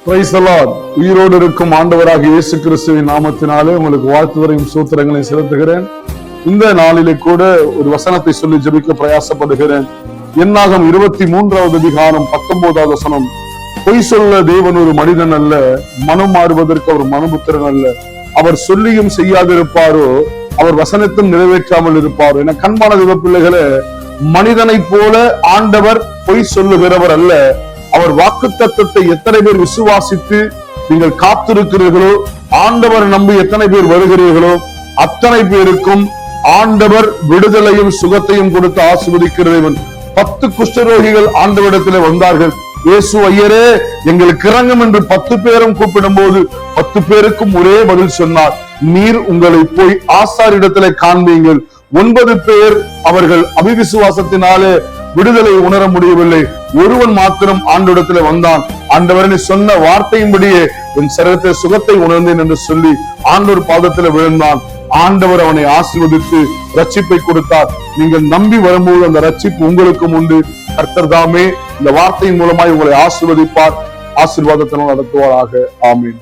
Praise the Lord. உயிரோடு இருக்கும் ஆண்டவராக இயேசு கிறிஸ்துவின் நாமத்தினாலே உங்களுக்கு வாழ்த்துதலையும் சூத்திரங்களையும் செலுத்துகிறேன். இந்த நாளிலே கூட ஒரு வசனத்தை சொல்லி ஜெபிக்க பிரயாசப்படுகிறேன். என்னாகும் 23வது அதிகாரம் 19வது வசனம். பொய் சொல்ல தேவன் ஒரு மனிதன் அல்ல, மனம் மாறுவதற்கு அவர் மனுபுத்திரன் அல்ல. அவர் சொல்லியும் செய்யாதிருப்பாரோ, அவர் வசனத்தும் நிறைவேற்றாமல் இருப்பாரோ. என கண்பான தேவ பிள்ளைகளே, மனிதனை போல ஆண்டவர் பொய் சொல்லுகிறவர் அல்ல. அவர் வாக்குத்தத்தத்தை எத்தனை பேர் விசுவாசித்து நீங்கள் காத்திருக்கிறீர்களோ, ஆண்டவர் நம்பி எத்தனை பேர் வருகிறீர்களோ, அத்தனை பேருக்கும் ஆண்டவர் விடுதலையும் சுகத்தையும் கொடுத்து ஆசீர்வதிக்கிறவன். 10 குஷ்டரோகிகள் ஆண்டவரிடத்திலே வந்தார்கள். இயேசு ஐயரே எங்களுக்கு இறங்கும் என்று 10 பேரும் கூப்பிடும் போது 10 பேருக்கும் ஒரே பதில் சொன்னார், நீர் உங்களை போய் ஆசாரிடத்திலே காண்பீங்கள். 9 பேர் அவர்கள் அவிசுவாசத்தினாலே விடுதலை உணர முடியவில்லை. ஒருவன் மாத்திரம் ஆண்டவரிடத்திலே வந்தான். ஆண்டவரே சொன்ன வார்த்தையின்படியே என் சரீரத்தை சுகத்தை உணர்ந்தேன் என்று சொல்லி ஆண்டவர் பாதத்தில் விழுந்தான். ஆண்டவர் அவனை ஆசீர்வதித்து ரட்சிப்பை கொடுத்தார். நீங்கள் நம்பி வரும்போது அந்த ரட்சிப்பு உங்களுக்கும் உண்டு. கர்த்தர் தாமே இந்த வார்த்தையின் மூலமாய் உங்களை ஆசீர்வதிப்பார், ஆசீர்வாதத்தினால் நடத்துவாராக. ஆமீன்.